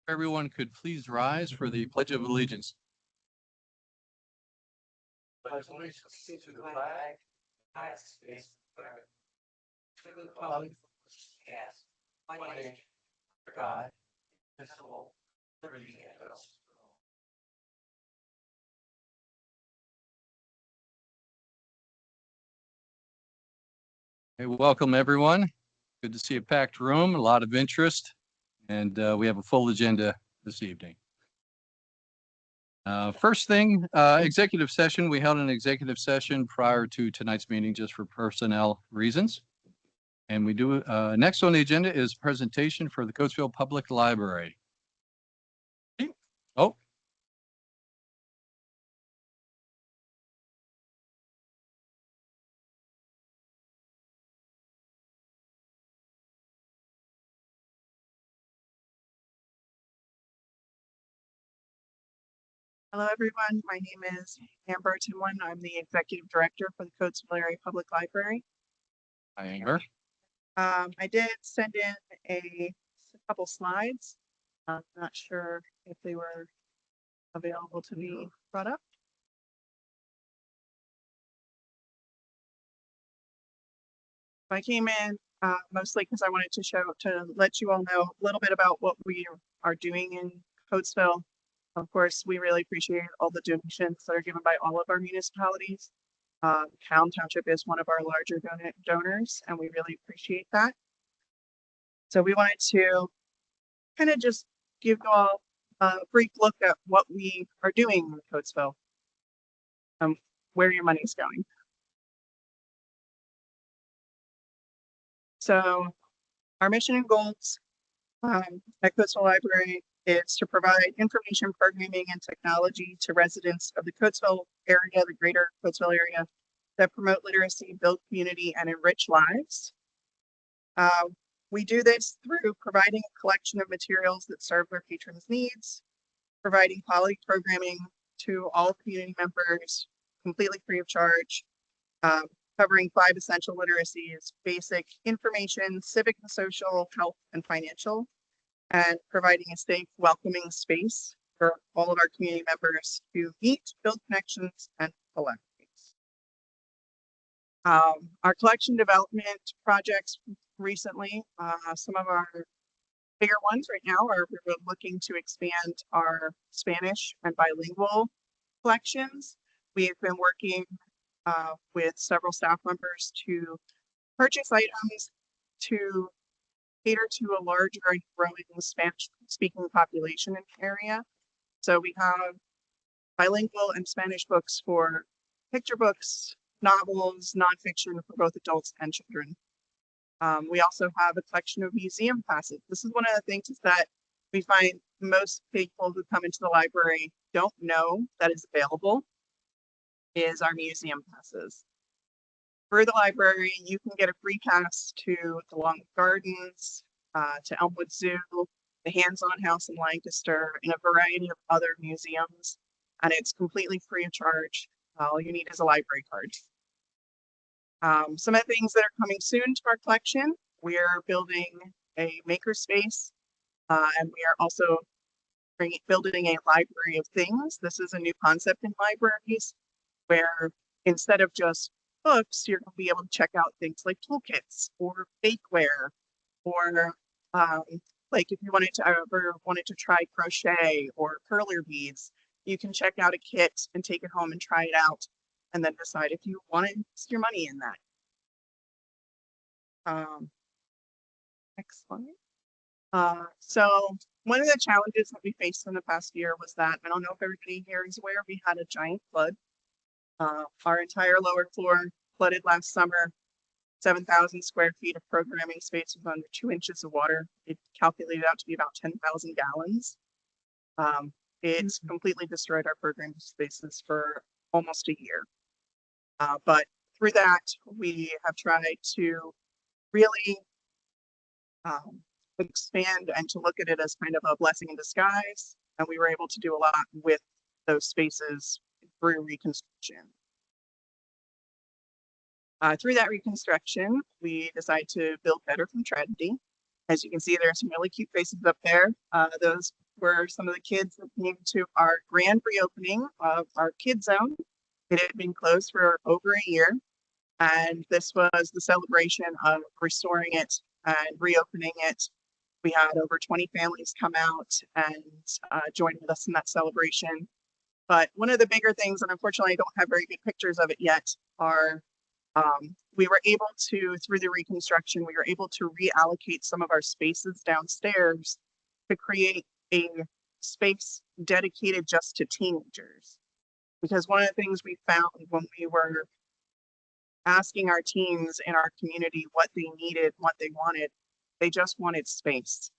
Everyone could please rise for the Pledge of Allegiance. Pledge allegiance to the flag, United States of America, to the republic stands one nation, under God, indivisible, liberty and justice for all. Hey, welcome everyone. Good to see a packed room, a lot of interest, and we have a full agenda this evening. First thing, executive session. We held an executive session prior to tonight's meeting just for personnel reasons. And we do, next on the agenda is presentation for the Coatesville Public Library. Oh. Hello, everyone. My name is Amber Timwin. I'm the Executive Director for the Coatesville Area Public Library. Hi, Amber. I did send in a couple slides. I'm not sure if they were available to be brought up. I came in mostly because I wanted to let you all know a little bit about what we are doing in Coatesville. Of course, we really appreciate all the donations that are given by all of our municipalities. Caln Township is one of our larger donors, and we really appreciate that. So we wanted to kind of just give you all a brief look at what we are doing in Coatesville, where your money's going. So our mission and goals at Coatesville Library is to provide information, programming, and technology to residents of the Coatesville area, the greater Coatesville area, that promote literacy, build community, and enrich lives. We do this through providing a collection of materials that serve their patrons' needs, providing quality programming to all community members completely free of charge, covering 5 essential literacies: basic information, civic and social, health, and financial, and providing a safe, welcoming space for all of our community members to meet, build connections, and collect things. Our collection development projects recently, some of our bigger ones right now are we're looking to expand our Spanish and bilingual collections. We have been working with several staff members to purchase items to cater to a larger and growing Spanish-speaking population in the area. So we have bilingual and Spanish books for picture books, novels, nonfiction for both adults and children. We also have a collection of museum passes. This is one of the things that we find most people who come into the library don't know that is available, is our museum passes. Through the library, you can get a free pass to the Long Gardens, to Elmwood Zoo, the Hands-On House in Lancaster, and a variety of other museums. And it's completely free of charge. All you need is a library card. Some of the things that are coming soon to our collection: we are building a makerspace, and we are also building a library of things. This is a new concept in libraries, where instead of just books, you're going to be able to check out things like toolkits or bakeware, or like if you wanted to try crochet or perler beads, you can check out a kit and take it home and try it out, and then decide if you want to invest your money in that. Next slide. So one of the challenges that we faced in the past year was that, I don't know if everybody here is aware, we had a giant flood. Our entire lower floor flooded last summer. 7,000 square feet of programming space with under 2 inches of water. It calculated out to be about 10,000 gallons. It's completely destroyed our programming spaces for almost a year. But through that, we have tried to really expand and to look at it as kind of a blessing in disguise. And we were able to do a lot with those spaces through reconstruction. Through that reconstruction, we decided to build better from tragedy. As you can see, there are some really cute faces up there. Those were some of the kids that came to our grand reopening of our Kid Zone. It had been closed for over a year, and this was the celebration of restoring it and reopening it. We had over 20 families come out and join with us in that celebration. But one of the bigger things, and unfortunately I don't have very good pictures of it yet, are we were able to, through the reconstruction, we were able to reallocate some of our spaces downstairs to create a space dedicated just to teenagers. Because one of the things we found when we were asking our teens in our community what they needed, what they wanted, they just wanted space.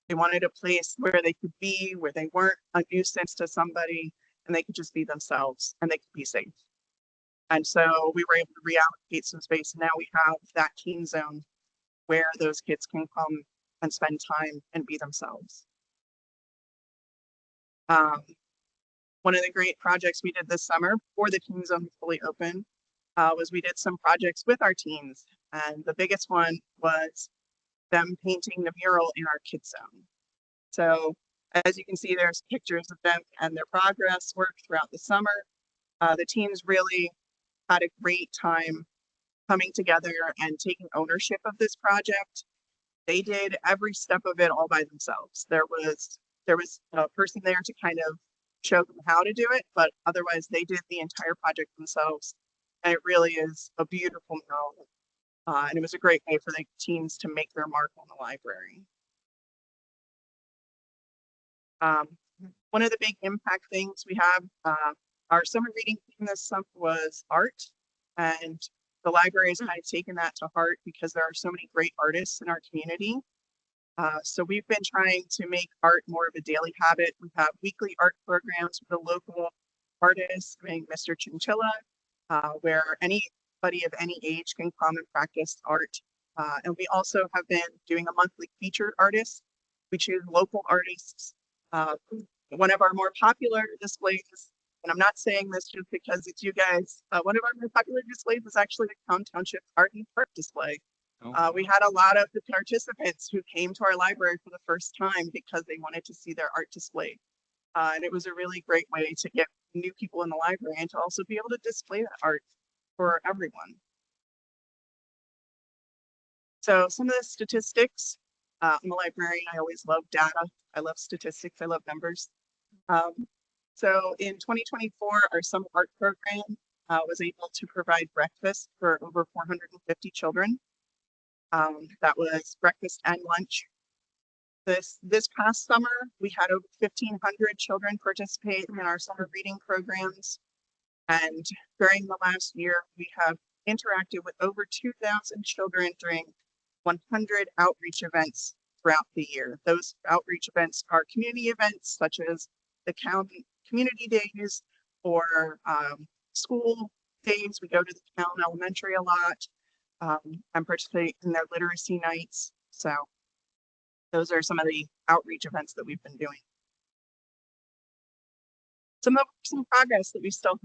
They wanted a place where they could be, where they weren't a nuisance to somebody, and they could just be themselves and they could be safe. And so we were able to reallocate some space. Now we have that teen zone where those kids can come and spend time and be themselves. One of the great projects we did this summer before the teen zone was fully open was we did some projects with our teens. And the biggest one was them painting the mural in our Kid Zone. So as you can see, there's pictures of them and their progress work throughout the summer. The teens really had a great time coming together and taking ownership of this project. They did every step of it all by themselves. There was a person there to kind of show them how to do it, but otherwise they did the entire project themselves. And it really is a beautiful mural. And it was a great way for the teens to make their mark on the library. One of the big impact things we have, our summer reading theme this summer was art, and the library has kind of taken that to heart because there are so many great artists in our community. So we've been trying to make art more of a daily habit. We have weekly art programs with a local artist named Mr. Chinchilla, where anybody of any age can come and practice art. And we also have been doing a monthly featured artist. We choose local artists. One of our more popular displays, and I'm not saying this just because it's you guys, one of our more popular displays is actually the Caln Township Art and Park display. We had a lot of the participants who came to our library for the first time because they wanted to see their art displayed. And it was a really great way to get new people in the library and to also be able to display that art for everyone. So some of the statistics, I'm a librarian, I always love data. I love statistics, I love numbers. So in 2024, our summer art program was able to provide breakfast for over 450 children. That was breakfast and lunch. This past summer, we had over 1,500 children participate in our summer reading programs. And during the last year, we have interacted with over 2,000 children during 100 outreach events throughout the year. Those outreach events are community events such as the county community days or school days. We go to the Caln Elementary a lot and participate in their literacy nights. So those are some of the outreach events that we've been doing. Some progress that we still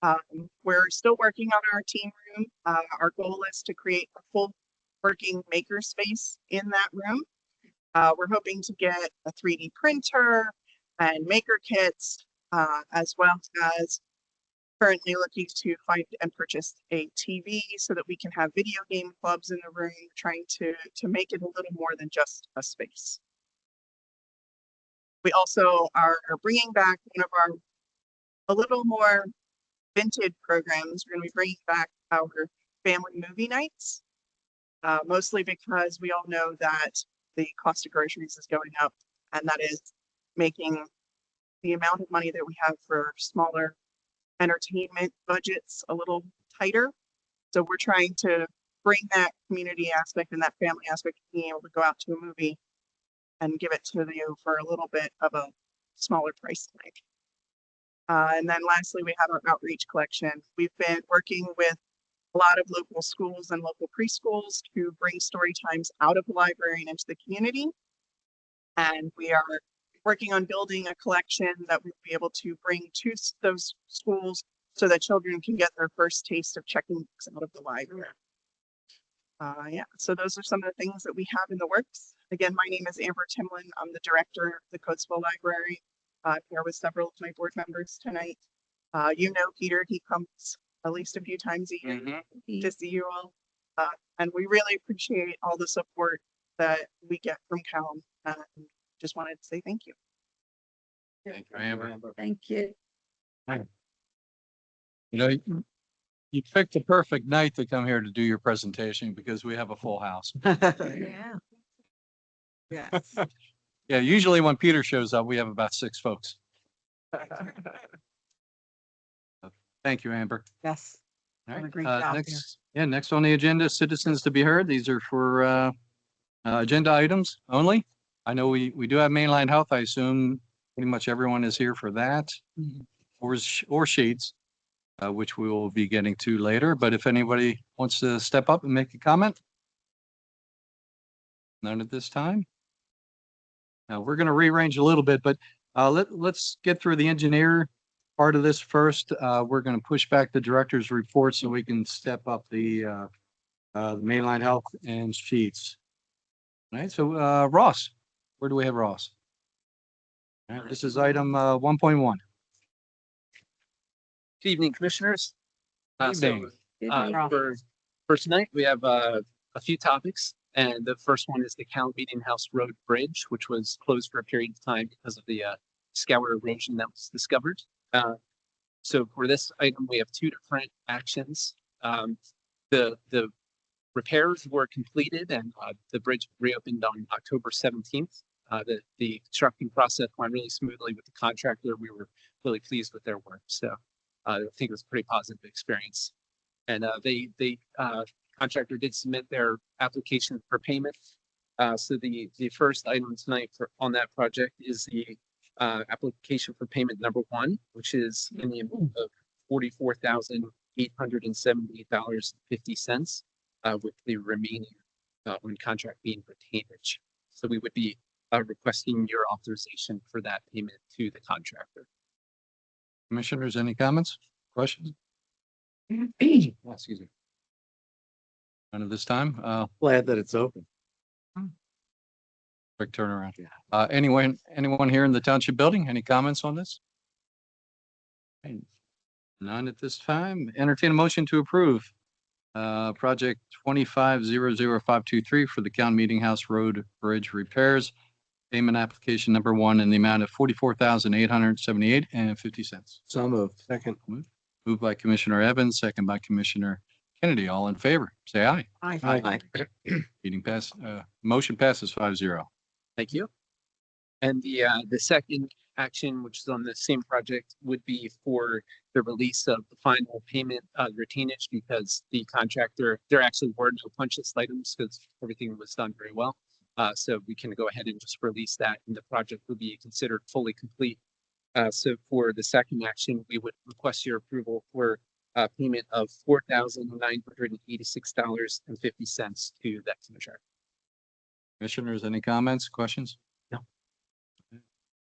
have. We're still working on our team room. Our goal is to create a full working maker space in that room. We're hoping to get a 3D printer and maker kits, as well as currently looking to find and purchase a TV so that we can have video game clubs in the room, trying to make it a little more than just a space. We also are bringing back one of our a little more vintage programs. We're going to be bringing back our family movie nights, mostly because we all know that the cost of groceries is going up, and that is making the amount of money that we have for smaller entertainment budgets a little tighter. So we're trying to bring that community aspect and that family aspect of being able to go out to a movie and give it to you for a little bit of a smaller price tag. And then lastly, we have our outreach collection. We've been working with a lot of local schools and local preschools to bring story times out of the library and into the community. And we are working on building a collection that we'll be able to bring to those schools so that children can get their first taste of checking books out of the library. Yeah, so those are some of the things that we have in the works. Again, my name is Amber Timlin. I'm the director of the Coatesville Library. I'm here with several of my board members tonight. You know Peter, he comes at least a few times a year to see you all. And we really appreciate all the support that we get from Caln. Just wanted to say thank you. Thank you, Amber. Thank you. You know, you picked the perfect night to come here to do your presentation because we have a full house. Yeah. Yes. Yeah, usually when Peter shows up, we have about 6 folks. Thank you, Amber. Yes. All Done a right, great job next on the agenda, citizens to be heard. These are for agenda items only. I know we do have mainline health. I assume pretty much everyone is here for that, or sheets, which we will be getting to later. But if anybody wants to step up and make a comment, none at this time. Now we're going to rearrange a little bit, but let's get through the engineer part of this first. We're going to push back the director's report so we can step up the mainline health and sheets. All right, so Ross, where do we have Ross? All right, this is item 1.1. Good evening, commissioners. Evening. For tonight, we have a few topics, and the first one is the Caln Meeting House Road Bridge, which was closed for a period of time because of the scour erosion that was discovered. So for this item, we have 2 different actions. The repairs were completed, and the bridge reopened on October 17th. The construction process went really smoothly with the contractor. We were really pleased with their work. So I think it was a pretty positive experience. And the contractor did submit their application for payment. So the first item tonight on that project is the application for payment number 1, which is in the amount of $44,878.50, with the remaining on contract being retainage. So we would be requesting your authorization for that payment to the contractor. Commissioners, any comments, questions? Excuse me. None at this time. Glad that it's open. Quick turnaround. Anyone here in the township building? Any comments on this? Okay, none at this time. Entertain a motion to approve project 2500523 for the Caln Meeting House Road Bridge repairs. Payment application number 1 in the amount of $44,878.50. So moved. Second. Moved by Commissioner Evans, second by Commissioner Kennedy. All in favor, say aye. Aye. Motion passes 5-0. Thank you. And the second action, which is on the same project, would be for the release of the final payment retainage, because the contractor, there actually were no punch list items because everything was done very well. So we can go ahead and just release that, and the project will be considered fully complete. So for the second action, we would request your approval for payment of $4,986.50 to that contractor. Commissioners, any comments, questions? No.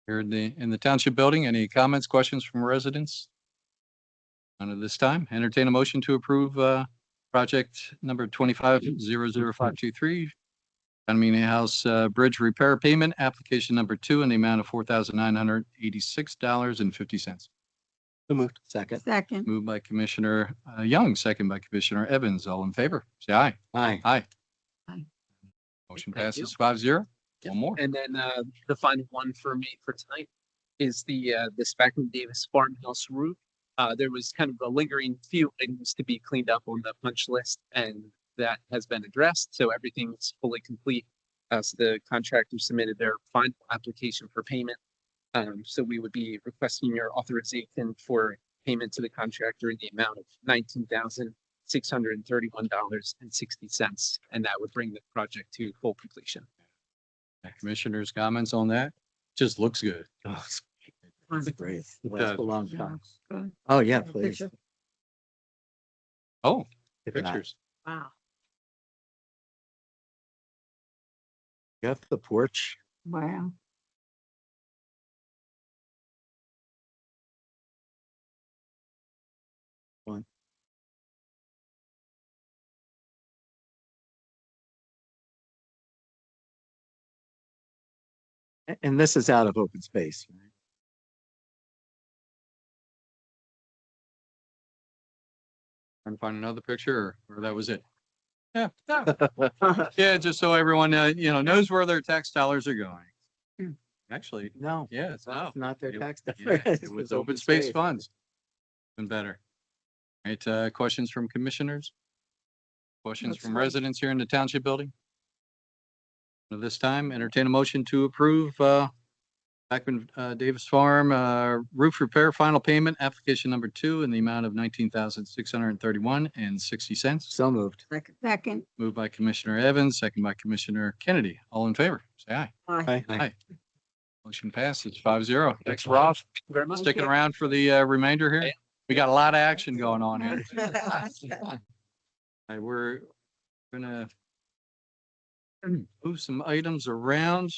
Here in the township building, any comments, questions from residents? None at this time. Entertain a motion to approve project number 2500523. Caln Meeting House Bridge Repair Payment, application number 2 in the amount of $4,986.50. So moved. Second. Second. Moved by Commissioner Young, second by Commissioner Evans. All in favor, say aye. Aye. Aye. Aye. Motion Thank you. passes 5-0. One more. And then the final one for me for tonight is the Spackman Davis farmhouse roof. There was kind of a lingering few items to be cleaned up on the punch list, and that has been addressed. So everything is fully complete. So the contractor submitted their final application for payment. So we would be requesting your authorization for payment to the contractor in the amount of $19,631.60, and that would bring the project to full completion. Commissioners, comments on that? Just looks good. Oh, it's great. It does. lasts a long time. Good. Oh, yeah, Have a please. picture? Oh, If not, pictures. Wow. got the porch. Wow. And this is out of open space, right? Trying to find another picture or that was it? Yeah, yeah, just so everyone, knows where their tax dollars are going. Actually, No, yeah, it's that's not their It- tax. yeah, dollars. it was open space funds. Been better. Right, questions from commissioners? Questions from residents here in the township building? At this time, entertain a motion to approve, Backman, Davis Farm, roof repair final payment, application number 2 in the amount of 19,631.60. So moved. Second. Moved by Commissioner Evans, second by Commissioner Kennedy. All in favor, say aye. Aye. Aye. Motion passes 5-0. Thanks, Rob. Thank you very much. Sticking around for the remainder here. We got a lot of action going on here. All right, we're gonna move some items around.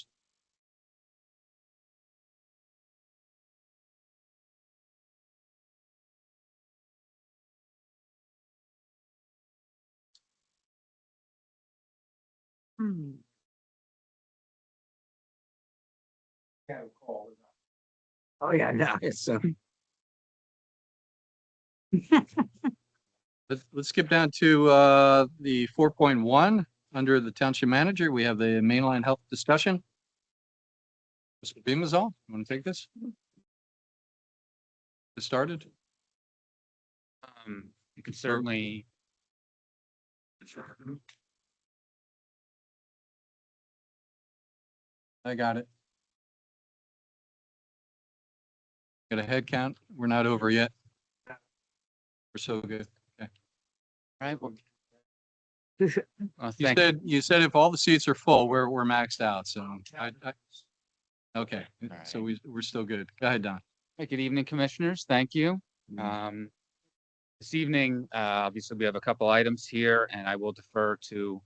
Oh, yeah, no, it's, Let's skip down to the 4.1 under the township manager. We have the mainline health discussion. Mr. Beamazal, you want to take this? It started? You could certainly. I got it. Got a head count. We're not over yet. We're so good. Right. Well, You said if all the seats are full, we're maxed out. So okay. So we're still good. Go ahead, Don. Good evening, commissioners. Thank you. This evening, obviously, we have a couple items here, and I will defer to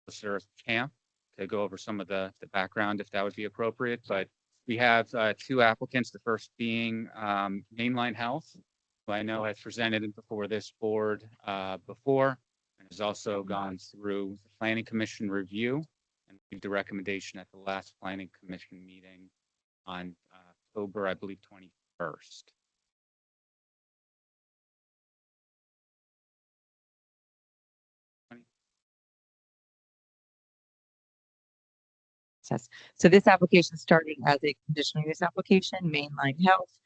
Solicitor Camp to go over some of the background, if that would be appropriate. But we have 2 applicants, the first being Mainline Health, who I know has presented before this board before, and has also gone through the Planning Commission review and made the recommendation at the last Planning Commission meeting on October, I believe, 21st. So this application started as a conditional use application, Mainline Health.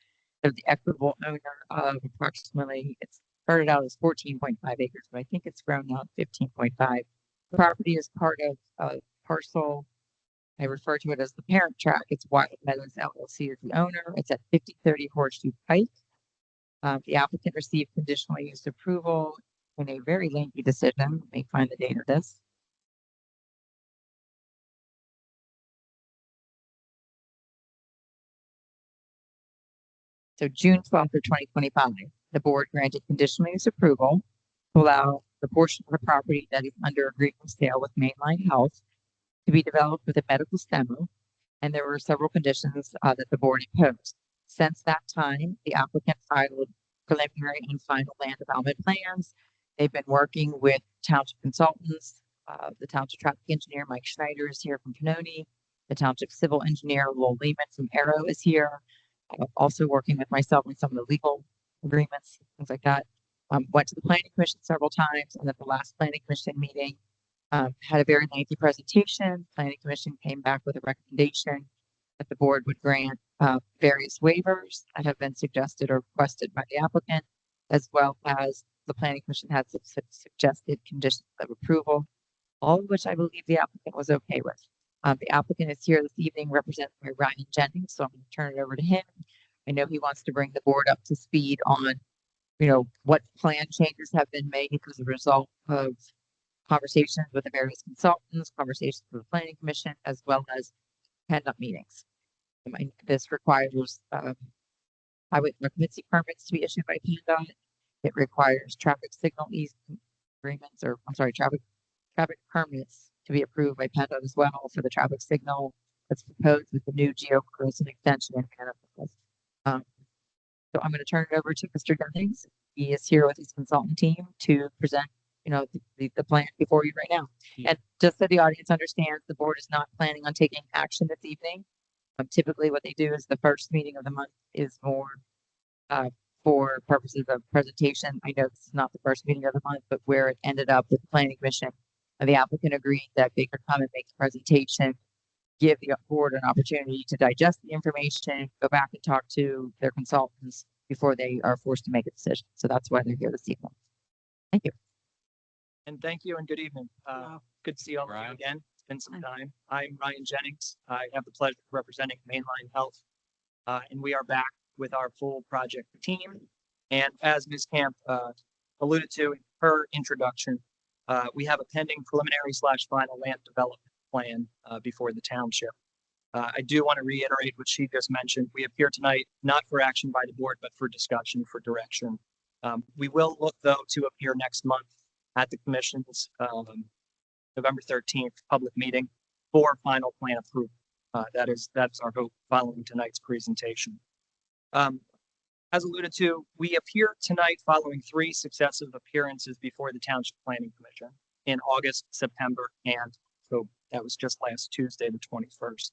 They're the equitable owner of approximately, it started out as 14.5 acres, but I think it's grown now to 15.5. The property is part of a parcel. I refer to it as the parent track. It's Wild Meadows LLC is the owner. It's at 5030 Horseshoe Pike. The applicant received conditional use approval in a very lengthy decision. Let me find the date of this. So June 12th of 2025, the board granted conditional use approval to allow the portion of the property that is under agreement of sale with Mainline Health to be developed with a medical demo, and there were several conditions that the board imposed. Since that time, the applicant filed preliminary and final land development plans. They've been working with township consultants. The township traffic engineer, Mike Schneider, is here from Canoni. The township civil engineer, Lowell Lehman from Arrow, is here. Also working with myself on some of the legal agreements, things like that. Went to the planning commission several times, and at the last planning commission meeting, had a very lengthy presentation. Planning commission came back with a recommendation that the board would grant various waivers that have been suggested or requested by the applicant, as well as the planning commission had some suggested conditions of approval, all of which I believe the applicant was okay with. The applicant is here this evening represented by Ryan Jennings, so I'm going to turn it over to him. I know he wants to bring the board up to speed on, what plan changes have been made as a result of conversations with the various consultants, conversations with the planning commission, as well as PennDOT meetings. This requires highway occupancy permits to be issued by PennDOT. It requires traffic signal easement agreements, or I'm sorry, traffic permits to be approved by PennDOT as well for the traffic signal that's proposed with the new geocorrosive extension and manifest. So I'm going to turn it over to Mr. Jennings. He is here with his consultant team to present, the plan before you right now. And just so the audience understands, the board is not planning on taking action this evening. Typically what they do is the first meeting of the month is more uh, for purposes of presentation. I know this is not the first meeting of the month, but where it ended up with the planning commission, the applicant agreed that they could come and make a presentation, give the board an opportunity to digest the information, go back and talk to their consultants before they are forced to make a decision. So that's why they're here this evening. Thank you. And thank you and good evening. Good to see all of you Ryan. again. It's been some time. I'm Ryan Jennings. I have the pleasure of representing Mainline Health. And we are back with our full project team. And as Ms. Camp alluded to in her introduction, we have a pending preliminary / final land development plan before the township. I do want to reiterate what she just mentioned. We appear tonight not for action by the board, but for discussion, for direction. We will look, though, to appear next month at the commission's November 13th public meeting for final plan approval. That's our hope following tonight's presentation. As alluded to, we appear tonight following 3 successive appearances before the Township Planning Commission in August, September, and October. That was just last Tuesday, the 21st.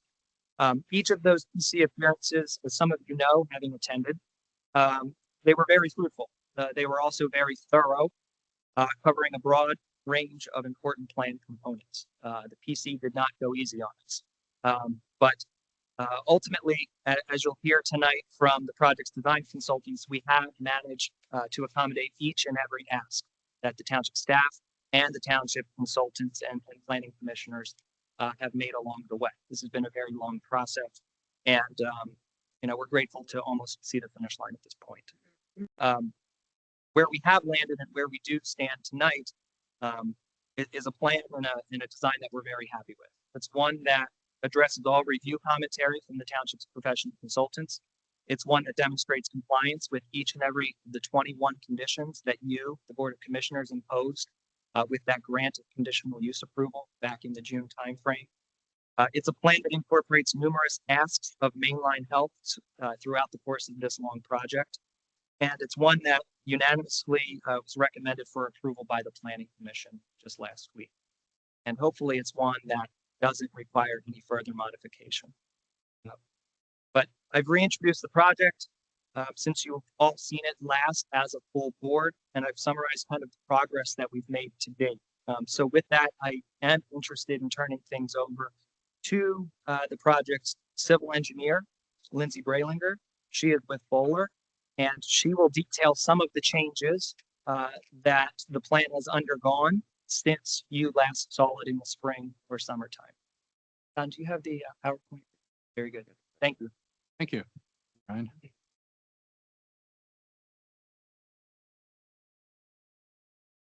Each of those PC appearances, as some of you know, having attended, they were very fruitful. They were also very thorough, covering a broad range of important plan components. The PC did not go easy on us, but ultimately, as you'll hear tonight from the project's design consultants, we have managed to accommodate each and every ask that the township staff and the township consultants and planning commissioners have made along the way. This has been a very long process, and we're grateful to almost see the finish line at this point. Where we have landed and where we do stand tonight is a plan and a design that we're very happy with. It's one that addresses all review commentary from the township's professional consultants. It's one that demonstrates compliance with each and every of the 21 conditions that you, the Board of Commissioners, imposed with that grant of conditional use approval back in the June timeframe. It's a plan that incorporates numerous asks of Mainline Health throughout the course of this long project. And it's one that unanimously was recommended for approval by the Planning Commission just last week. And hopefully it's one that doesn't require any further modification. But I've reintroduced the project since you've all seen it last as a full board, and I've summarized kind of the progress that we've made to date. So with that, I am interested in turning things over to the project's civil engineer, Lindsay Bralinger. She is with Bowler, and she will detail some of the changes that the plan has undergone since you last saw it in the spring or summertime. Don, do you have the PowerPoint? Very good. Thank you. Thank you, Ryan.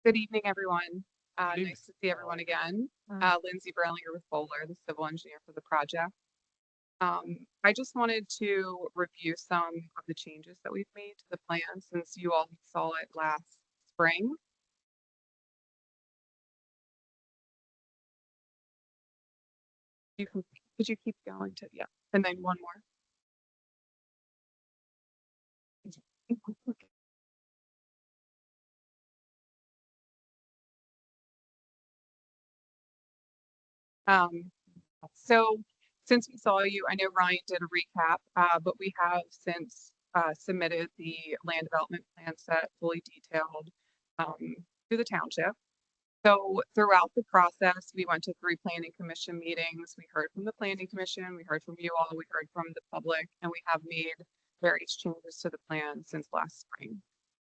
Good evening, everyone. evening. Nice to see everyone again. Lindsay Bralinger with Bowler, the civil engineer for the project. I just wanted to review some of the changes that we've made to the plan since you all saw it last spring. Could you keep going to, yeah, and then one more. So since we saw you, I know Ryan did a recap, but we have since submitted the land development plan set fully detailed to the township. So throughout the process, we went to 3 planning commission meetings. We heard from the planning commission, we heard from you all, we heard from the public, and we have made various changes to the plan since last spring.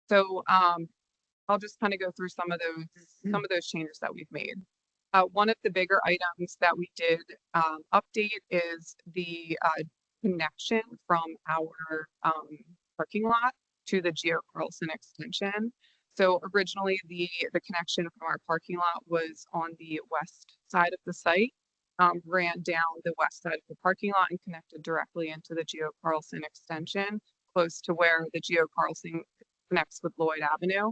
So I'll just kind of go through some of those changes that we've made. One of the bigger items that we did update is the connection from our parking lot to the Geo Carlson extension. So originally the connection from our parking lot was on the west side of the site, ran down the west side of the parking lot and connected directly into the Geo Carlson extension, close to where the Geo Carlson connects with Lloyd Avenue.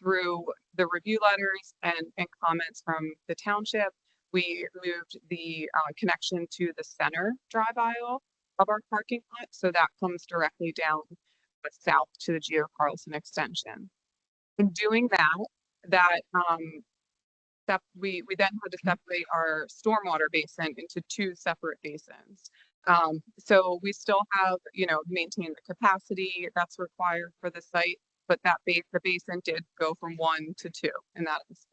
Through the review letters and comments from the township, we moved the connection to the center drive aisle of our parking lot. So that comes directly down south to the Geo Carlson extension. In doing that, we then had to separate our stormwater basin into 2 separate basins. So we still have, maintain the capacity that's required for the site, but the basin did go from 1 to 2, and that is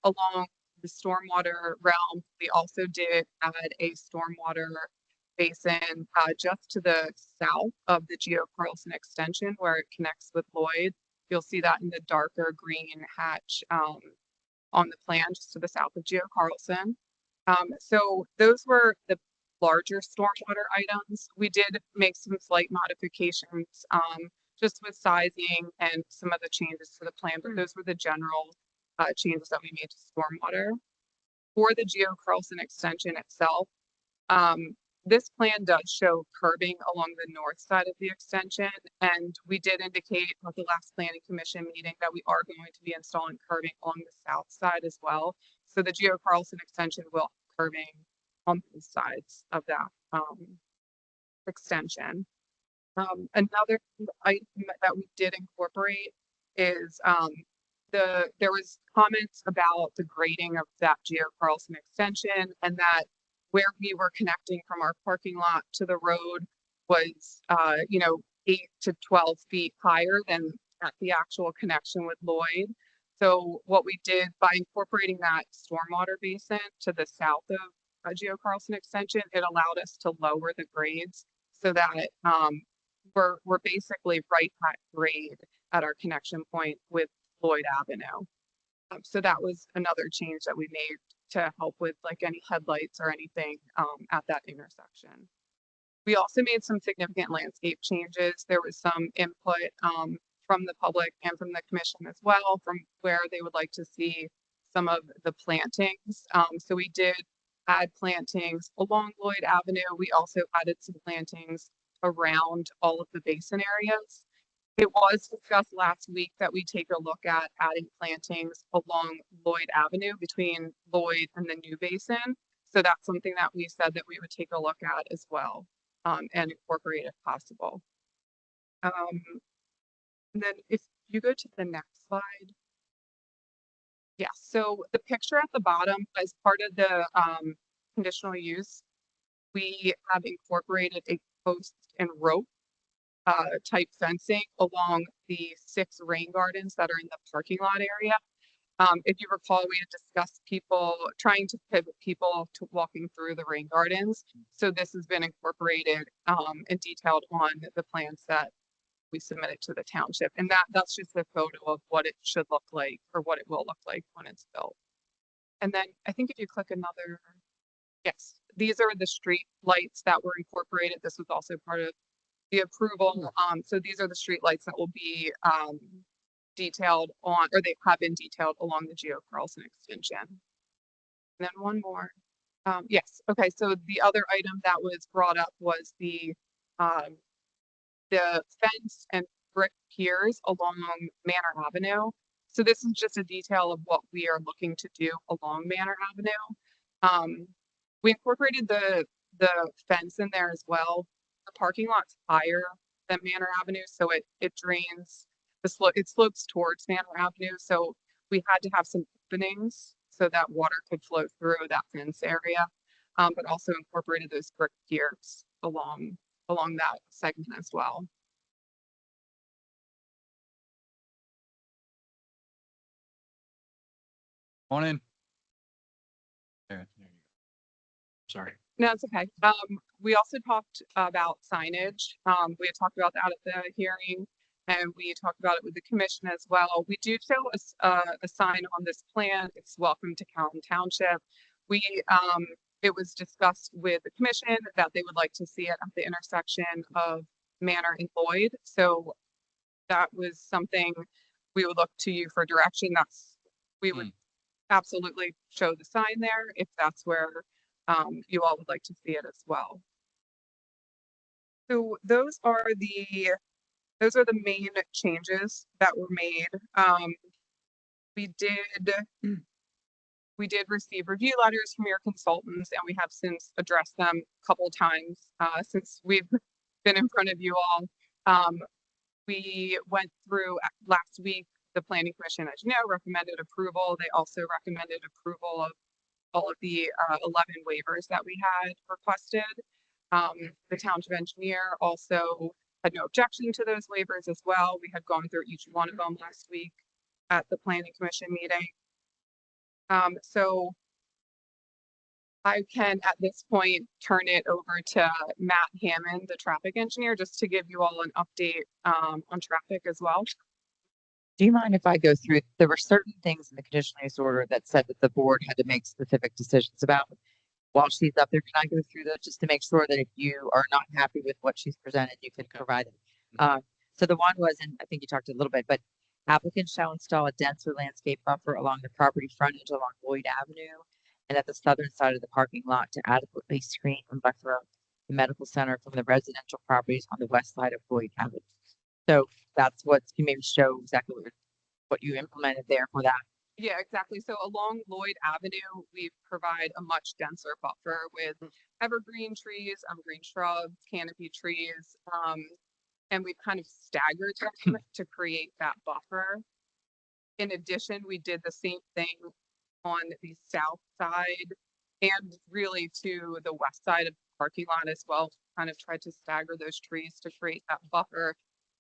along the stormwater realm. We also did add a stormwater basin just to the south of the Geo Carlson extension where it connects with Lloyd. You'll see that in the darker green hatch on the plan just to the south of Geo Carlson. So those were the larger stormwater items. We did make some slight modifications just with sizing and some of the changes to the plan, but those were the general changes that we made to stormwater. For the Geo Carlson extension itself, this plan does show curbing along the north side of the extension, and we did indicate at the last planning commission meeting that we are going to be installing curbing along the south side as well. So the Geo Carlson extension will have curbing on both sides of that extension. Another item that we did incorporate is there was comments about the grading of that Geo Carlson extension, and that where we were connecting from our parking lot to the road was 8 to 12 feet higher than at the actual connection with Lloyd. So what we did by incorporating that stormwater basin to the south of Geo Carlson extension, it allowed us to lower the grades so that we're basically right at grade at our connection point with Lloyd Avenue. So that was another change that we made to help with like any headlights or anything at that intersection. We also made some significant landscape changes. There was some input from the public and from the commission as well, from where they would like to see some of the plantings. So we did add plantings along Lloyd Avenue. We also added some plantings around all of the basin areas. It was discussed last week that we take a look at adding plantings along Lloyd Avenue between Lloyd and the new basin. So that's something that we said that we would take a look at as well and incorporate if possible. And then if you go to the next slide. Yeah, so the picture at the bottom as part of the conditional use, we have incorporated a post and rope type fencing along the 6 rain gardens that are in the parking lot area. If you recall, we had discussed trying to pivot people to walking through the rain gardens. So this has been incorporated and detailed on the plans that we submitted to the township. And that's just a photo of what it should look like or what it will look like when it's built. And then I think if you click another, yes, these are the street lights that were incorporated. This was also part of the approval. So these are the street lights that will be detailed on, or they have been detailed along the Geo Carlson extension. And then one more. Yes. Okay. So the other item that was brought up was the fence and brick piers along Manor Avenue. So this is just a detail of what we are looking to do along Manor Avenue. We incorporated the fence in there as well. The parking lot's higher than Manor Avenue, so it drains it slopes towards Manor Avenue. So we had to have some openings so that water could flow through that fence area, but also incorporated those brick piers along that segment as well. On in. There you go. Sorry. No, it's okay. We also talked about signage. We had talked about that at the hearing, and we talked about it with the commission as well. We do show a sign on this plan. It's welcome to Caln Township. It was discussed with the commission that they would like to see it at the intersection of Manor and Lloyd. So that was something we would look to you for direction. We would absolutely show the sign there if that's where you all would like to see it as well. So those are the main changes that were made. We did receive review letters from your consultants, and we have since addressed them a couple of times since we've been in front of you all. We went through last week. The Planning Commission, as you know, recommended approval. They also recommended approval of all of the 11 waivers that we had requested. The township engineer also had no objection to those waivers as well. We had gone through each one of them last week at the planning commission meeting. So I can at this point turn it over to Matt Hammond, the traffic engineer, just to give you all an update on traffic as well. Do you mind if I go through, there were certain things in the conditional use order that said that the board had to make specific decisions about. While she's up there, can I go through those just to make sure that if you are not happy with what she's presented, you can provide it? So the one was, and I think you talked a little bit, but applicants shall install a denser landscape buffer along the property frontage along Lloyd Avenue and at the southern side of the parking lot to adequately screen and buffer the medical center from the residential properties on the west side of Lloyd Avenue. So that's what, can you maybe show exactly what you implemented there for that? Yeah, exactly. So along Lloyd Avenue, we provide a much denser buffer with evergreen trees, evergreen shrubs, canopy trees, and we've kind of staggered them to create that buffer. In addition, we did the same thing on the south side and really to the west side of the parking lot as well. Kind of tried to stagger those trees to create that buffer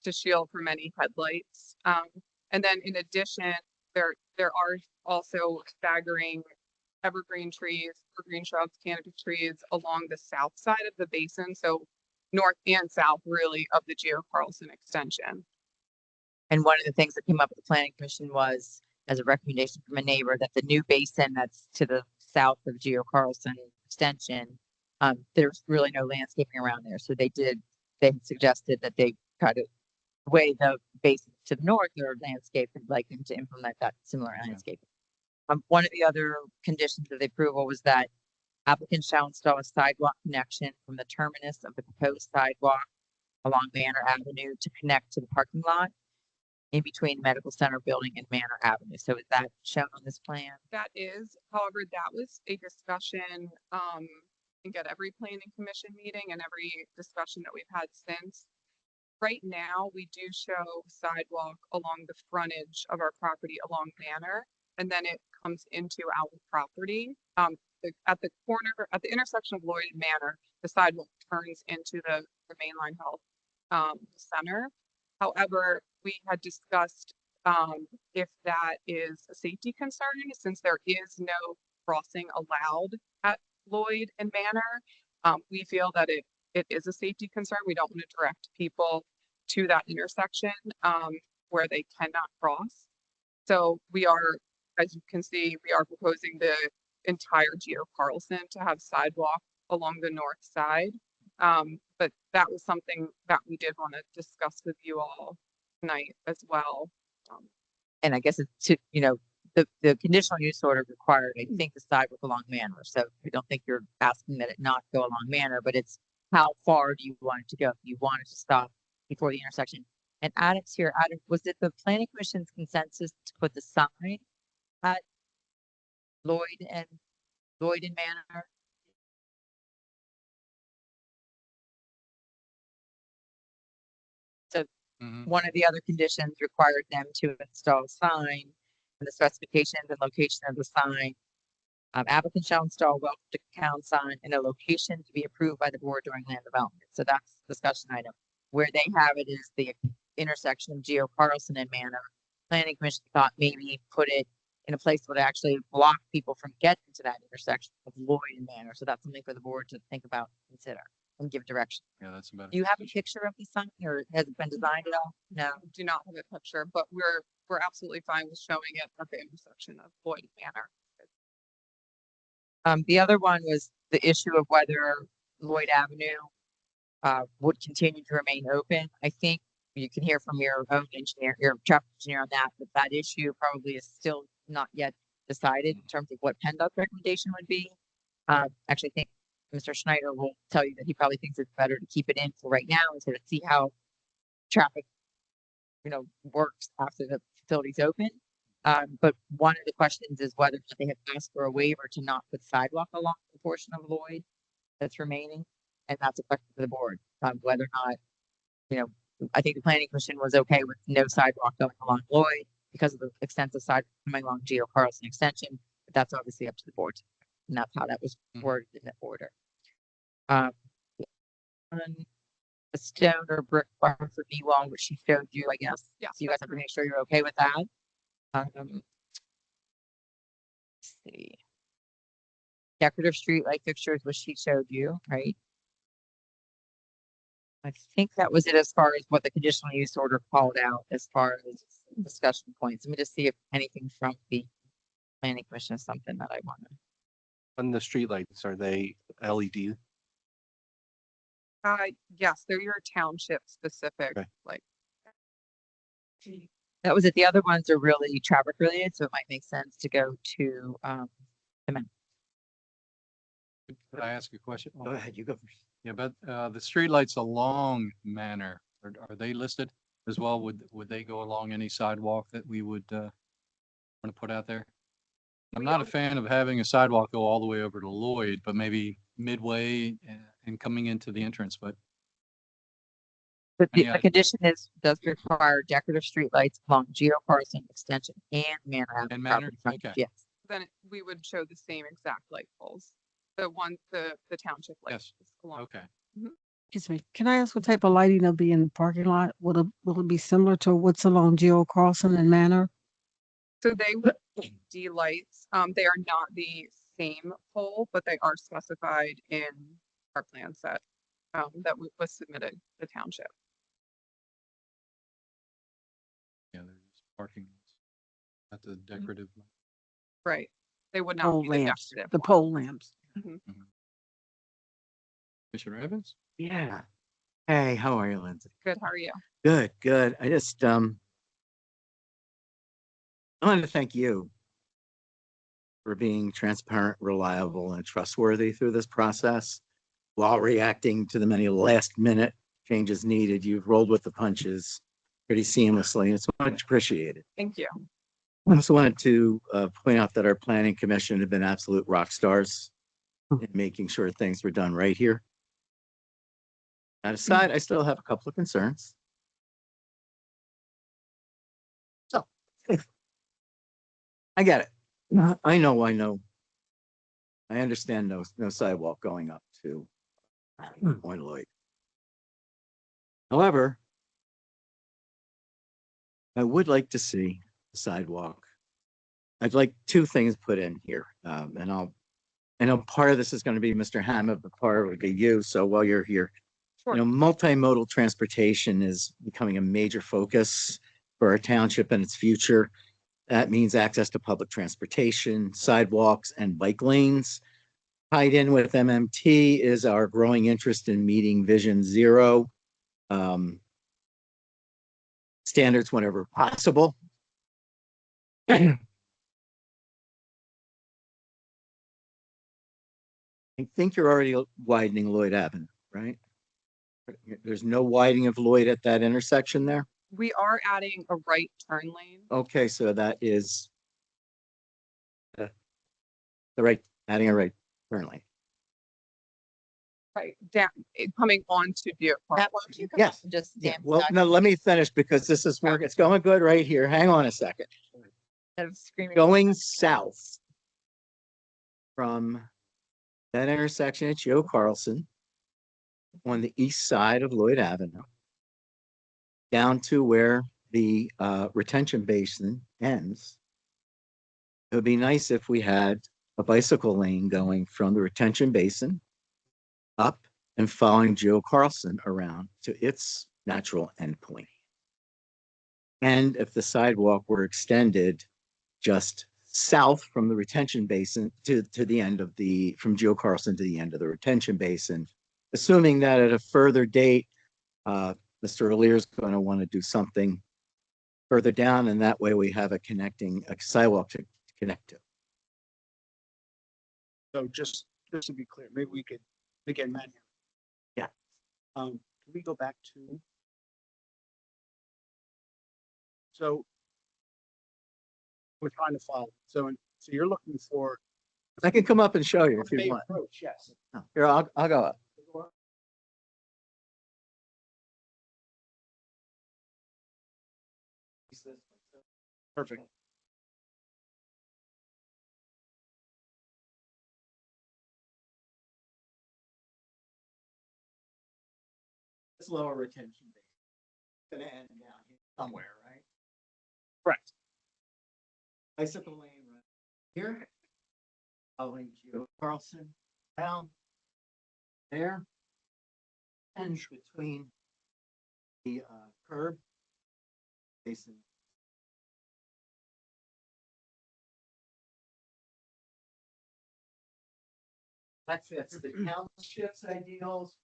to shield from any headlights. And then in addition, there are also staggering evergreen trees, evergreen shrubs, canopy trees along the south side of the basin. So north and south really of the Geo Carlson extension. And one of the things that came up at the planning commission was, as a recommendation from a neighbor, that the new basin that's to the south of Geo Carlson extension, there's really no landscaping around there. So they suggested that they try to way the basin to the north or landscape and like them to implement that similar landscaping. One of the other conditions of the approval was that applicants shall install a sidewalk connection from the terminus of the proposed sidewalk along Manor Avenue to connect to the parking lot in between the medical center building and Manor Avenue. So is that shown on this plan? That is, however, that was a discussion, I think at every planning commission meeting and every discussion that we've had since. Right now, we do show sidewalk along the frontage of our property along Manor, and then it comes into our property. At the corner, at the intersection of Lloyd and Manor, the sidewalk turns into the mainline health center. However, we had discussed if that is a safety concern, since there is no crossing allowed at Lloyd and Manor. We feel that it is a safety concern. We don't want to direct people to that intersection where they cannot cross. So we are, as you can see, we are proposing the entire Geo Carlson to have sidewalk along the north side. But that was something that we did want to discuss with you all tonight as well. And I guess it's to, the conditional use order required, I think, the sidewalk along Manor. So I don't think you're asking that it not go along Manor, but it's how far do you want it to go? If you want it to stop before the intersection. And Adam's here. Adam, was it the planning commission's consensus to put the sign at Lloyd and Manor? So one of the other conditions required them to install a sign, and the specifications and location of the sign. Applicant shall install welcome to Caln sign in a location to be approved by the board during land development. So that's discussion item. Where they have it is the intersection of Geo Carlson and Manor. Planning commission thought maybe put it in a place that would actually block people from getting to that intersection of Lloyd and Manor. So that's something for the board to think about, consider, and give direction. Yeah, that's about it. Do you have a picture of the sign, or has it been designed at all? No. Do not have a picture, but we're absolutely fine with showing it at the intersection of Lloyd and Manor. The other one was the issue of whether Lloyd Avenue would continue to remain open. I think you can hear from your own engineer, your traffic engineer on that, but that issue probably is still not yet decided in terms of what PennDOT's recommendation would be. Actually, I think Mr. Schneider will tell you that he probably thinks it's better to keep it in for right now and sort of see how traffic, works after the facility's open. But one of the questions is whether they have asked for a waiver to not put sidewalk along the portion of Lloyd that's remaining. And that's a question for the board, whether or not, I think the planning commission was okay with no sidewalk going along Lloyd because of the extensive sidewalk coming along Geo Carlson extension, but that's obviously up to the board. and that's how that was Mhm. worded in the order. Um, on a stone or brick bar for knee wall, which she showed you, I guess. Yeah, So you guys that's have to make sure you're okay with that. Let's see. Decorative street light fixtures, which she showed you, right? I think that was it as far as what the conditional use order called out as far as discussion points. Let me just see if anything from the planning commission is something that I want to. On the streetlights, are they LED? Yes, they're your township specific, Okay. like, That was it. The other ones are really traffic related, so it might make sense to go to Could I ask a question? Go ahead, you go first. Yeah, but the streetlights along Manor, are they listed as well? Would they go along any sidewalk that we would want to put out there? I'm We not a don't- fan of having a sidewalk go all the way over to Lloyd, but maybe midway and coming into the entrance, but but the Yeah. condition does require decorative street lights along Geo Carson Extension and Manor Avenue. And Manor? property frontage. Okay. Yes. then we would show the same exact light poles. The township lights. along. okay. Excuse me, can I ask what type of lighting will be in the parking lot? Will it be similar to what's along Geo Carlson and Manor? So they would be LED lights. They are not the same pole, but they are specified in our plan set that was submitted to the township. Yeah, there's parking. That's a decorative. Right. They would not Pole be the lamps, decorative the ones. pole lamps. Commissioner Evans? Yeah. Hey, how are you, Lindsay? Good. How are you? Good, good. I just, I wanted to thank you for being transparent, reliable, and trustworthy through this process while reacting to the many last minute changes needed. You've rolled with the punches pretty seamlessly, and it's much appreciated. Thank you. I also wanted to point out that our planning commission have been absolute rock stars in making sure things were done right here. That aside, I still have a couple of concerns. So, I get it. I know. I understand no sidewalk going up to Point Lloyd. However, I would like to see a sidewalk. I'd like two things put in here, I know part of this is going to be Mr. Hammond, but part would be you. So while you're here, Sure. Multimodal transportation is becoming a major focus for our township and its future. That means access to public transportation, sidewalks, and bike lanes. Tied in with MMT is our growing interest in meeting Vision Zero standards whenever possible. I think you're already widening Lloyd Avenue, right? There's no widening of Lloyd at that intersection there? We are adding a right turn lane. Okay, so that is adding a right turn lane. Right down, coming on to Geo Matt, Carson. why don't you come Yes. up and just Yeah, stand well, beside no, me let me finish because this is work. It's going good right here. Hang on a second. instead of screaming? Going south from that intersection at Joe Carlson on the east side of Lloyd Avenue down to where the retention basin ends. It would be nice if we had a bicycle lane going from the retention basin up and following Joe Carlson around to its natural endpoint. And if the sidewalk were extended just south from the retention basin to the end of from Joe Carlson to the end of the retention basin, assuming that at a further date, Mr. O'Leary is going to want to do something further down, and that way we have a sidewalk to connect to. So just to be clear, maybe we could, again, Matt. Yeah. Can we go back to? So we're trying to follow. So you're looking for. I can come up and show you if you Bay want. approach, yes. No, here, I'll go up. Perfect. This lower retention basin. Gonna end down here somewhere, right? Correct. Bicycle lane right here. Following Geo Carlson down there. And between the curb basin. That fits the township's ideals.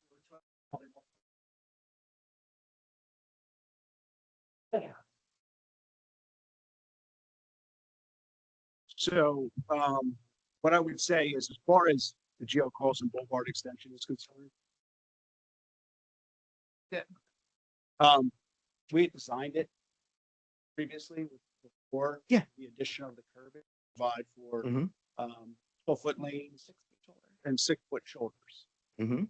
So, what I would say is, as far as the Geo Carlson Boulevard extension is concerned. Yeah. We had designed it previously before. Yeah. The addition of the curb, provide for, Mhm. 12-foot lanes and 6-foot shoulders. Mm-hmm.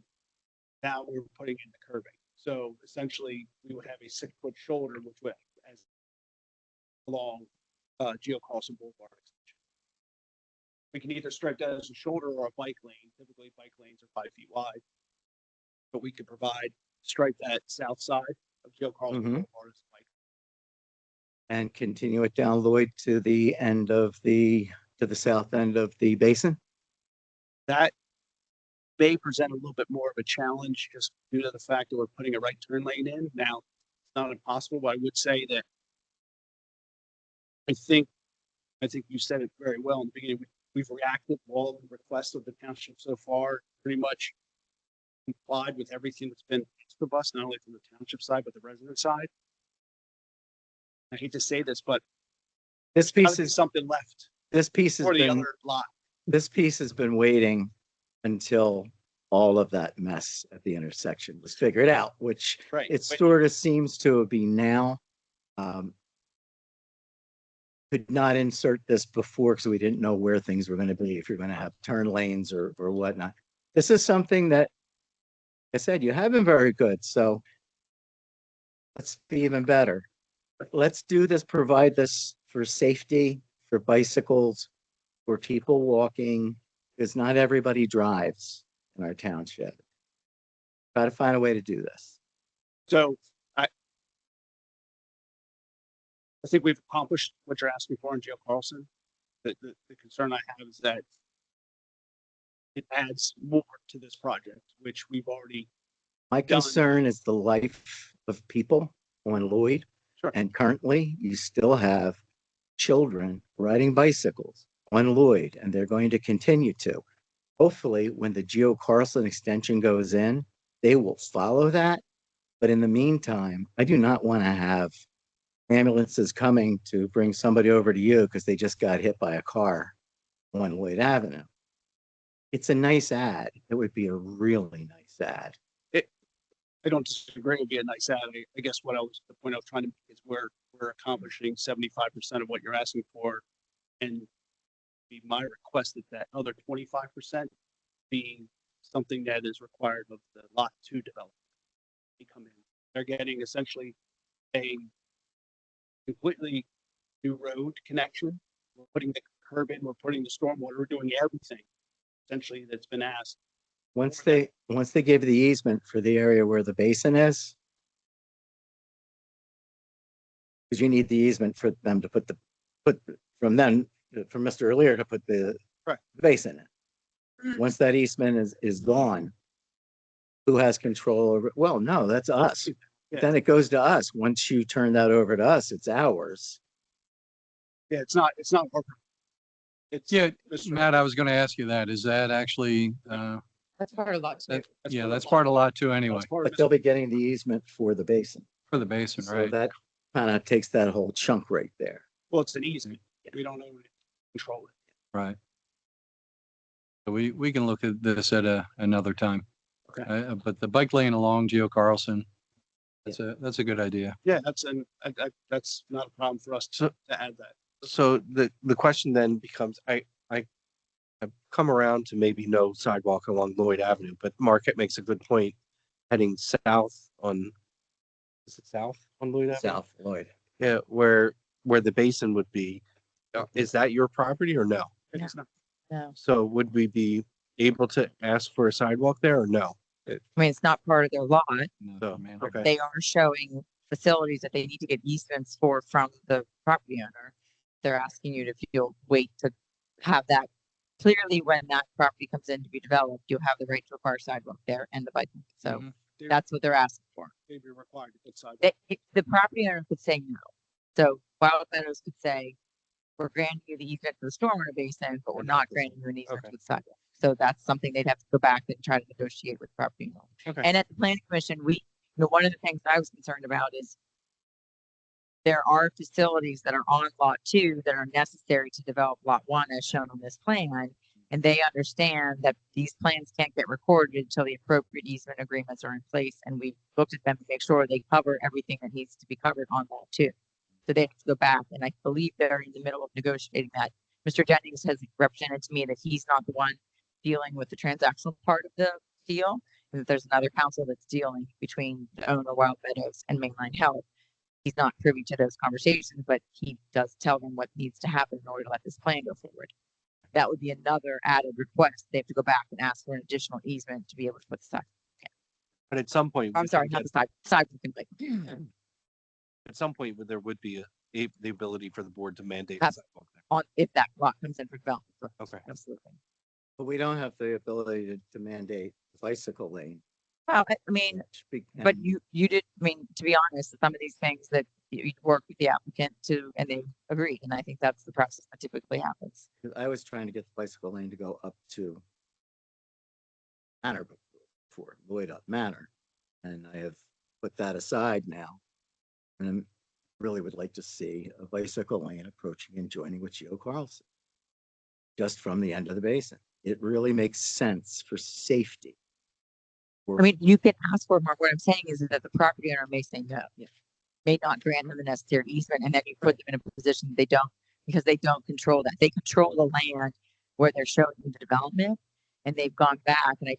Now we're putting in the curbing. So essentially, we would have a 6-foot shoulder, which would as along Geo Carlson Boulevard extension. We can either stripe that as a shoulder or a bike lane. Typically, bike lanes are 5 feet wide, but we could stripe that south side of Geo Carlson Mhm. Boulevard as a bike. And continue it down Lloyd to the end of to the south end of the basin. That may present a little bit more of a challenge just due to the fact that we're putting a right turn lane in. Now, it's not impossible, but I would say that I think you said it very well in the beginning. We've reacted to all the requests of the township so far, pretty much complied with everything that's been asked of us, not only from the township side, but the resident side. I hate to say this, but This gotta piece be is something left this piece has for the been other lot. this piece has been waiting until all of that mess at the intersection was figured out, which Right. it But sort of seems to be now. Could not insert this before because we didn't know where things were going to be, if you're going to have turn lanes or whatnot. This is something that, like I said, you have been very good. So let's be even better. Let's do this, provide this for safety, for bicycles, for people walking, because not everybody drives in our township. Got to find a way to do this. So I think we've accomplished what you're asking for in Geo Carlson. The concern I have is that it adds more to this project, which we've already. My done. concern is the life of people on Lloyd. Sure. And currently you still have children riding bicycles on Lloyd, and they're going to continue to. Hopefully, when the Geo Carlson extension goes in, they will follow that. But in the meantime, I do not want to have ambulances coming to bring somebody over to you because they just got hit by a car on Lloyd Avenue. It's a nice ad. It would be a really nice ad. I don't disagree. It would be a nice ad. I guess the point I was trying to make is we're accomplishing 75% of what you're asking for. And be my request that other 25% being something that is required of the lot 2 development. They come in. They're getting essentially a completely new road connection. We're putting the curb in, we're putting the stormwater, we're doing everything essentially that's been asked. Once they give the easement for the area where the basin is, because you need the easement for them to put from Mr. Earlier to put the Right. basin in. Once that easement is gone, who has control over? Well, no, that's us. Yeah. Then it goes to us. Once you turn that over to us, it's ours. Yeah, it's not our. It's Yeah, Mr. Matt, I was going to ask you that. Is that actually, That's part of lot 2. that, That's yeah, part of that's lot part of two. lot 2 anyway, That's part of But they'll be getting the easement for the basin. for the basin, So right? that kind of takes that whole chunk right there. Well, it's an easement. We don't own it, control it. Right. So we can look at this at another time. Okay. But the bike lane along Geo Carlson, that's a good idea. Yeah, that's not a problem for us to add that. So the question then becomes, I've come around to maybe no sidewalk along Lloyd Avenue, but Marquette makes a good point heading south on, is it south on Lloyd Avenue? South Lloyd. Yeah, where the basin would be. Is that your property or no? It's not. No. So would we be able to ask for a sidewalk there or no? I mean, it's not part of their lot. No, So, man. okay. They are showing facilities that they need to get easements for from the property owner. They're asking you to, if you'll wait to have that. Clearly, when that property comes in to be developed, you'll have the right to require sidewalk there and the bike lane. So Mhm. that's what they're asking for. They'd be required to put sidewalks. The property owner could say no. So Wild Meadows could say, we're granting you the easement for the stormwater basin, but we're not granting you an easement Okay. for the sidewalk. So that's something they'd have to go back and try to negotiate with the property owner. Okay. And at the planning commission, one of the things I was concerned about is there are facilities that are on lot 2 that are necessary to develop lot 1 as shown on this plan. And they understand that these plans can't get recorded until the appropriate easement agreements are in place. And we looked at them to make sure they cover everything that needs to be covered on lot 2. So they have to go back, and I believe they're in the middle of negotiating that. Mr. Jennings has represented to me that he's not the one dealing with the transactional part of the deal, and that there's another council that's dealing between the owner, Wild Meadows, and Mainline Health. He's not privy to those conversations, but he does tell them what needs to happen in order to let this plan go forward. That would be another added request. They have to go back and ask for an additional easement to be able to put the side. But at some point. I'm we sorry, can not get- the sidewalk and bike. At some point, there would be the ability for the board to mandate. Ab- a sidewalk there. On if that lot comes in for development. correct. Okay. Absolutely. But we don't have the ability to mandate bicycle lane. Well, I mean, which but became- you did, I mean, to be honest, some of these things that you work with the applicant to, and they agree, and I think that's the process that typically happens. I was trying to get the bicycle lane to go up to Manor before Lloyd up Manor, and I have put that aside now. And I really would like to see a bicycle lane approaching and joining with Geo Carlson. Just from the end of the basin. It really makes sense for safety. I mean, you can ask for more. What I'm saying is that the property owner may say no. May not grant them the necessary easement, and then you put them in a position they don't, because they don't control that. They control the land where they're showing the development, and they've gone back, and I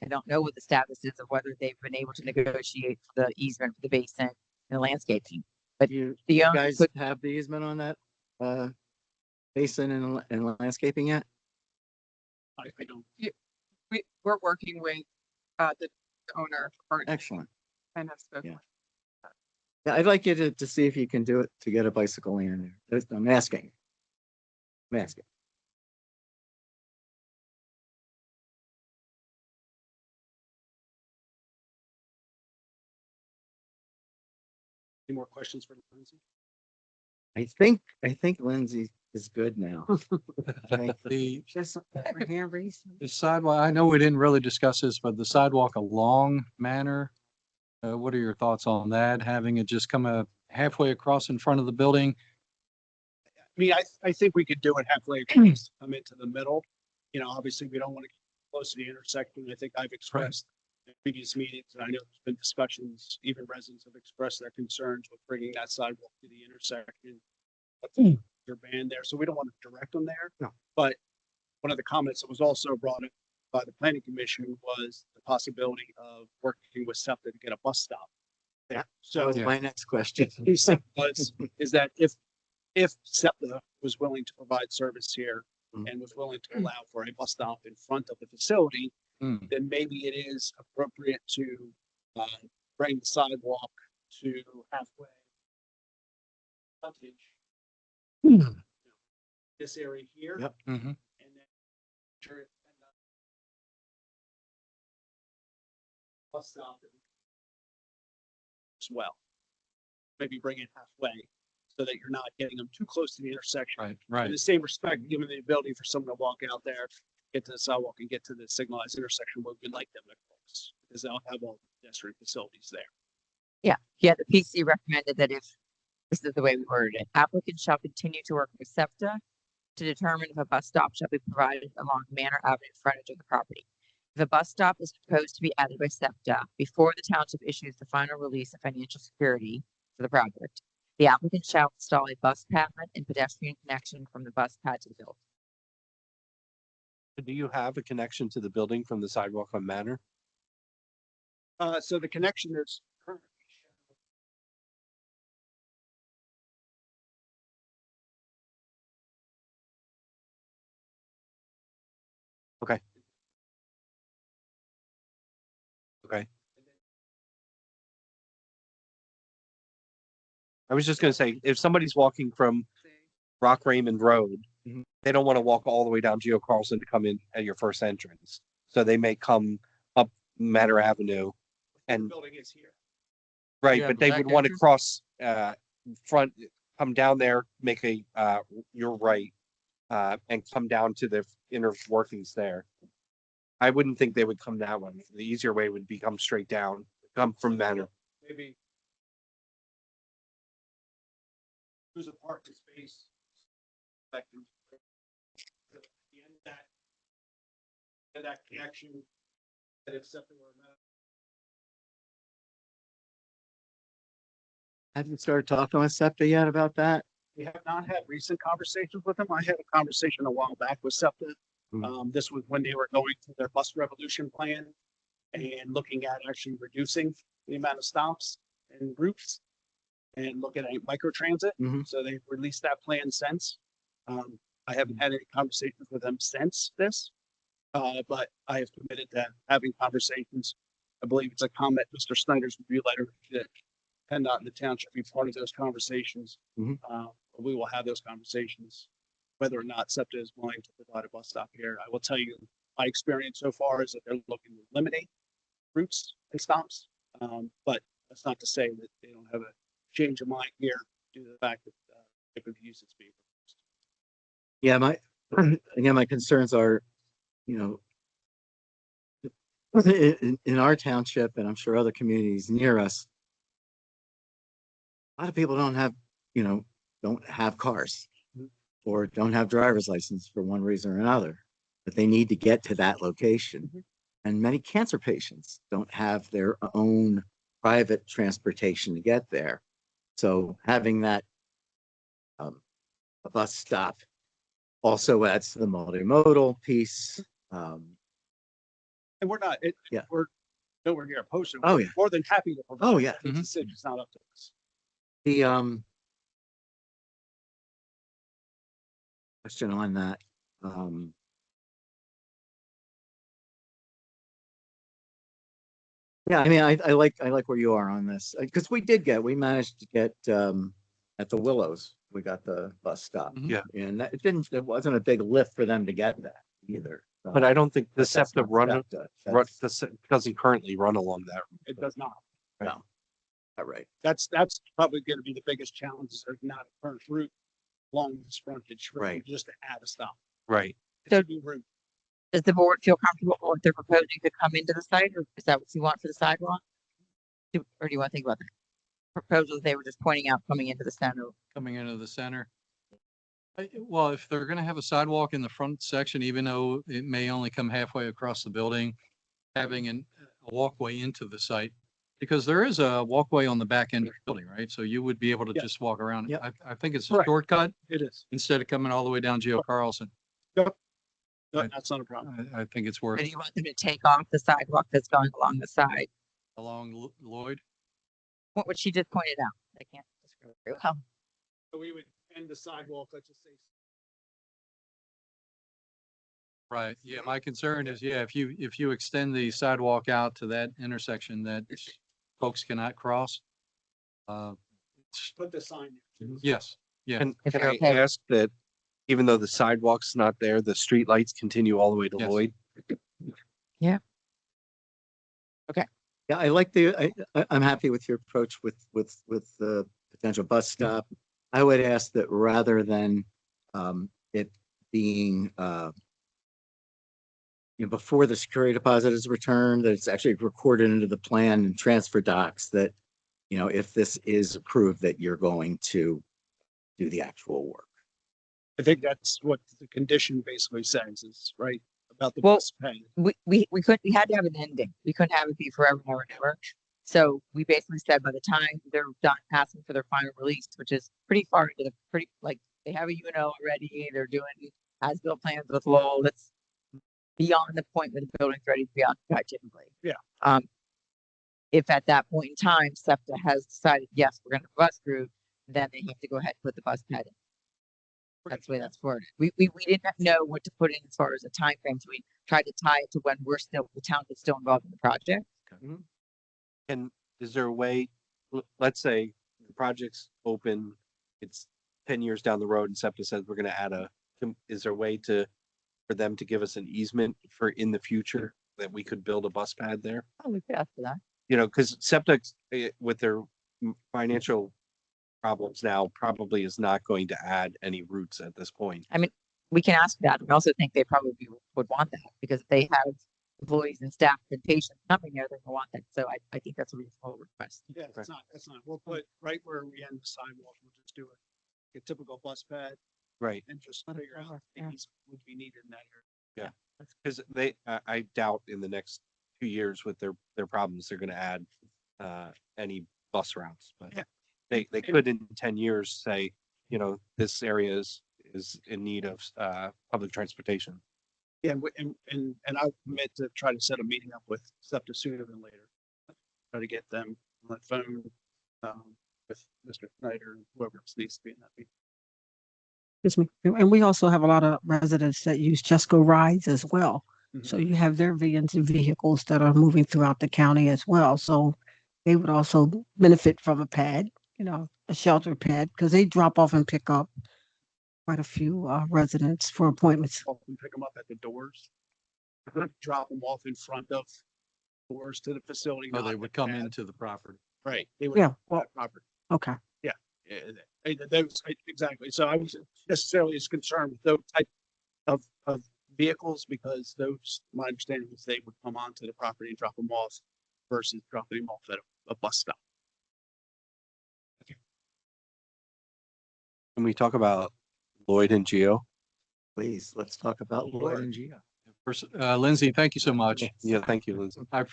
don't know what the status is of whether they've been able to negotiate the easement for the basin and the landscaping. But You the owner guys could, have the easement on that basin and landscaping yet? I don't. We're working with the owner currently Excellent. and have spoken. Yeah. Yeah, I'd like you to see if you can do it to get a bicycle lane in there. I'm asking. I'm asking. Any more questions for Lindsay? I think Lindsay is good now. Thank you. The Just for hand raising. the sidewalk, I know we didn't really discuss this, but the sidewalk along Manor, what are your thoughts on that? Having it just come halfway across in front of the building? I mean, I think we could do it halfway across, come into the middle. You know, obviously, we don't want to get close to the intersection. I think I've expressed in previous meetings, and I know there's been discussions, even residents have expressed their concerns with bringing that sidewalk to the intersection. They're banned there, so we don't want to direct them there. No. But one of the comments that was also brought up by the planning commission was the possibility of working with SEPTA to get a bus stop. Yeah. That So was my next question. is that if SEPTA was willing to provide service here Mhm. and was willing to allow for a bus stop in front of the facility, Hmm. then maybe it is appropriate to bring the sidewalk to halfway frontage. This area here. Yep. Mhm. And then sure it end up bus stop as well. Maybe bring it halfway so that you're not getting them too close to the intersection. Right, In right. the same respect, given the ability for someone to walk out there, get to the sidewalk and get to the signalized intersection where we'd like them to cross, because they'll have all the pedestrian facilities there. yeah, the PC recommended that if, this is the way we worded it, applicants shall continue to work with SEPTA to determine if a bus stop shall be provided along Manor Avenue frontage of the property. If a bus stop is proposed to be added by SEPTA before the township issues the final release of financial security for the project, the applicant shall install a bus pad and pedestrian connection from the bus pad to the building. Do you have a connection to the building from the sidewalk on Manor? So the connection is currently shown. Okay. Okay. I was just gonna say, if somebody's walking from Rock Raymond Road, Mhm. they don't want to walk all the way down Geo Carlson to come in at your first entrance. So they may come up Matter Avenue and, Building is here. right, Yeah, but they back would want to entrance? cross, front, come down there, make a, your right, and come down to the inner workings there. I wouldn't think they would come that way. The easier way would be come straight down, come from Manor. Maybe. There's a parking space. Back in- at the end of that. And that connection. That it's something or not. Have you started talking with SEPTA yet about that? We have not had recent conversations with them. I had a conversation a while back with SEPTA. Mhm. This was when they were going through their bus revolution plan and looking at actually reducing the amount of stops and routes and looking at microtransit. Mhm. So they've released that plan since. I haven't had any conversations with them since this, but I have committed to having conversations. I believe it's a comment, Mr. Snyder's review letter that PennDOT and the township be part of those conversations. Mhm. We will have those conversations, whether or not SEPTA is willing to provide a bus stop here. I will tell you, my experience so far is that they're looking to eliminate routes and stops. But that's not to say that they don't have a change of mind here due to the fact that type of use is being proposed. Yeah, again, my concerns are, you know, in our township, and I'm sure other communities near us, a lot of people don't have, don't have cars or don't have driver's license for one reason or another, but they need to get to that location. And many cancer patients don't have their own private transportation to get there. So having that a bus stop also adds to the multimodal piece. And we're not, Yeah. we're nowhere near opposed to it. Oh, We're yeah. More than happy to provide. Oh, yeah. The decision's not up to us. The question on that. Yeah, I mean, I like where you are on this, because we managed to get at the Willows, we got the bus stop. Mhm. Yeah. And it wasn't a big lift for them to get that either. But I don't think the But that's SEPTA not SEPTA, that's doesn't currently run along that. It does not. not right. That's probably going to be the biggest challenge is there's not a current route along this frontage. For them Right. Just to add a stop. Right. It's a new route. Does the board feel comfortable if they're proposing to come into the site, or is that what you want for the sidewalk? Or do you want to think about the proposals they were just pointing out coming into the center? Coming into the center. Well, if they're gonna have a sidewalk in the front section, even though it may only come halfway across the building, having a walkway into the site, because there is a walkway on the back end of the building, right? So you would be able to Yeah. just walk around. Yep. I think it's a Correct. shortcut It is. instead of coming all the way down Geo Carlson. No, Right. that's not a problem. I think it's Or worth do you want them to take off the sidewalk that's going along the side? along Lloyd. What she just pointed out. I can't describe it very well. So we would end the sidewalk, let's just say. Right. Yeah, my concern is, yeah, if you extend the sidewalk out to that intersection that folks cannot cross. Put the sign there. Yes, yeah. And If can you're I okay with- ask that even though the sidewalk's not there, the street lights continue all the way to Yes. Lloyd? Yeah, I'm happy with your approach with the potential bus stop. I would ask that rather than it being before the security deposit is returned, that it's actually recorded into the plan and transfer docs that, if this is approved, that you're going to do the actual work. I think that's what the condition basically says is, right, about the Well, bus pay. We had to have an ending. We couldn't have it be forever, never, never. So we basically said by the time they're done asking for their final release, which is pretty far into they have a UNO already, they're doing as-built plans with Lowell. That's beyond the point where the building's ready to be occupied typically. Yeah. If at that point in time, SEPTA has decided, yes, we're gonna bus route, then they have to go ahead and put the bus pad in. That's the way that's worded. We didn't know what to put in as far as a time frame, so we tried to tie it to when the town is still involved in the project. And is there a way, let's say the project's open, it's 10 years down the road and SEPTA says we're gonna add is there a way for them to give us an easement for in the future that we could build a bus pad there? Oh, we could ask for that. You know, because SEPTA with their financial problems now probably is not going to add any routes at this point. We can ask that. We also think they probably would want that because if they have employees and staff and patients coming there, they're gonna want that. So I think that's a reasonable request. Yeah, that's not. We'll put right where we end the sidewalk, we'll just do a typical bus pad Right. and just Let it figure out work, the yeah. easement would be needed in that area. Because I doubt in the next 2 years with their problems, they're gonna add any bus routes, but Yeah. they could in 10 years say, you know, this area is in need of public transportation. Yeah, and I'll commit to try to set a meeting up with SEPTA sooner than later. Try to get them on the phone with Mr. Snyder and whoever else needs to be in that meeting. Excuse me. And we also have a lot of residents that use Just Go rides as well. So you have their vehicles that are moving throughout the county as well. So they would also benefit from a pad, a shelter pad, because they drop off and pick up quite a few residents for appointments. Often pick them up at the doors, drop them off in front of doors to the facility. Or not they at would the come pad. into the property. Right. They would Yeah, come to well- that property. Okay. Exactly. So I wasn't necessarily as concerned with those type of vehicles because those, my understanding is they would come onto the property and drop them off versus dropping them off at a bus stop. Can we talk about Lloyd and Geo? Please, let's talk about Lloyd and Geo. First, Lindsay, thank you so much. Yeah, thank you, Lindsay. I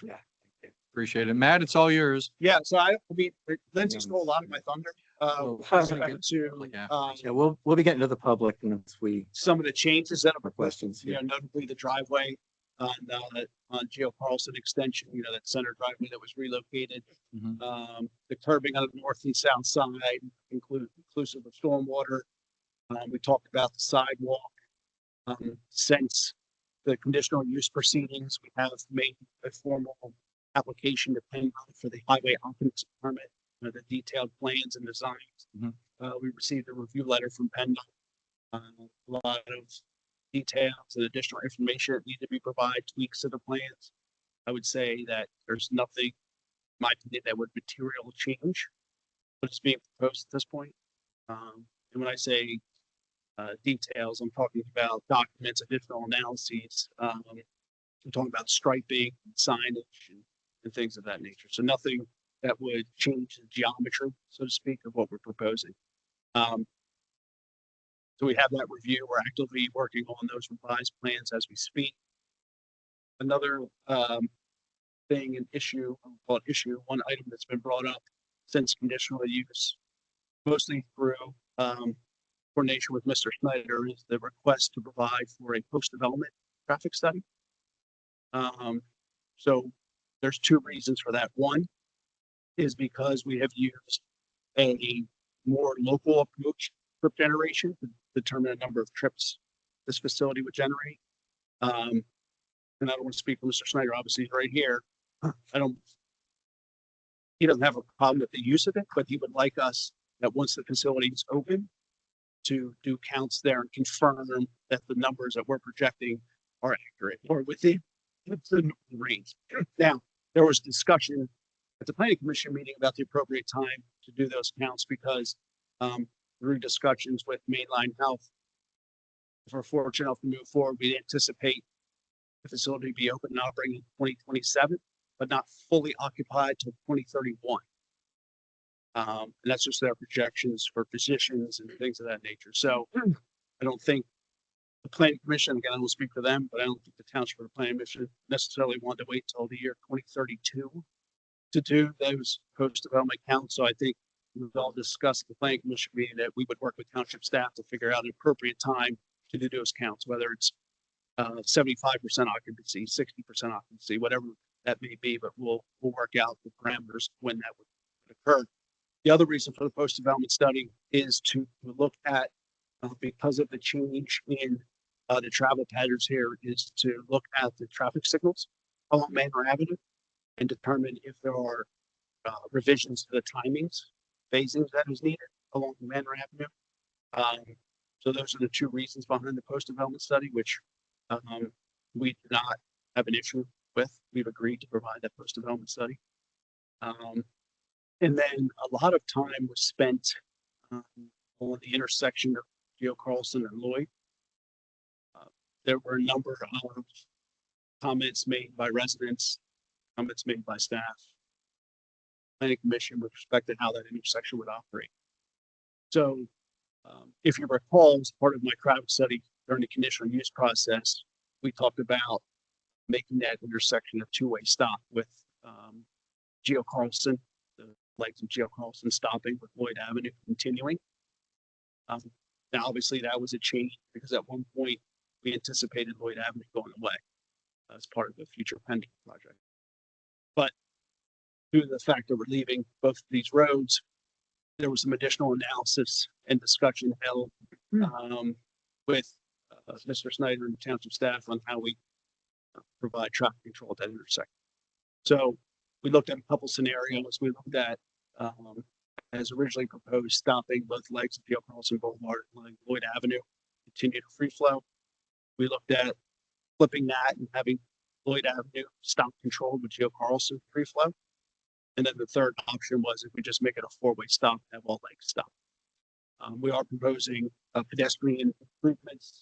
appreciate it. Matt, it's all yours. Yeah. So I mean, Lindsay stole a lot of my thunder. Oh, With respect to yeah. Yeah, we'll be getting to the public once we some of the changes that have are questions. you know, notably the driveway on Geo Carlson extension, you know, that center driveway that was relocated. Mhm. The curbing on the north and south side, inclusive of stormwater. We talked about the sidewalk. Since the conditional use proceedings, we have made a formal application to PennDOT for the highway occupancy permit, the detailed plans and designs. Mhm. We received a review letter from PennDOT. A lot of details and additional information that need to be provided, tweaks to the plans. I would say that there's nothing, in my opinion, that would material change what's being proposed at this point. And when I say details, I'm talking about documents, additional analyses. I'm talking about striping, signage, and things of that nature. So nothing that would change the geometry, so to speak, of what we're proposing. So we have that review. We're actively working on those revised plans as we speak. Another thing, an issue, one item that's been brought up since conditional use, mostly through coordination with Mr. Snyder, is the request to provide for a post-development traffic study. So there's two reasons for that. One is because we have used a more local approach trip generation to determine a number of trips this facility would generate. And I don't want to speak for Mr. Snyder, obviously he's right here. He doesn't have a problem with the use of it, but he would like us that once the facility is open to do counts there and confirm that the numbers that we're projecting are accurate or within the range. Now, there was discussion at the planning commission meeting about the appropriate time to do those counts because through discussions with Mainline Health, if we're fortunate enough to move forward, we anticipate the facility be open and operating in 2027, but not fully occupied till 2031. And that's just their projections for physicians and things of that nature. So I don't think the planning commission, again, I will speak for them, but I don't think the township or the planning commission necessarily wanted to wait till the year 2032 to do those post-development counts. So I think we've all discussed at the planning commission meeting that we would work with township staff to figure out an appropriate time to do those counts, whether it's 75% occupancy, 60% occupancy, whatever that may be, but we'll work out the parameters when that would occur. The other reason for the post-development study is to look at, because of the change in the travel patterns here, is to look at the traffic signals along Manor Avenue and determine if there are revisions to the timings, phasings that is needed along Manor Avenue. So those are the two reasons behind the post-development study, which we do not have an issue with. We've agreed to provide that post-development study. And then a lot of time was spent on the intersection of Geo Carlson and Lloyd. There were a number of comments made by residents, comments made by staff, planning commission with respect to how that intersection would operate. So if you recall, as part of my crowd study during the conditional use process, we talked about making that intersection a two-way stop with Geo Carlson, the legs of Geo Carlson stopping with Lloyd Avenue continuing. Now, obviously, that was a change because at one point we anticipated Lloyd Avenue going away as part of the future pending project. But due to the fact that we're leaving both of these roads, there was some additional analysis and discussion held with Mr. Snyder and the township staff on how we provide traffic control at that intersection. So we looked at a couple scenarios. We looked at, as originally proposed, stopping both legs of Geo Carlson Boulevard and Lloyd Avenue, continue to free flow. We looked at flipping that and having Lloyd Avenue stop controlled with Geo Carlson free flow. And then the third option was if we just make it a four-way stop, have all legs stop. We are proposing pedestrian improvements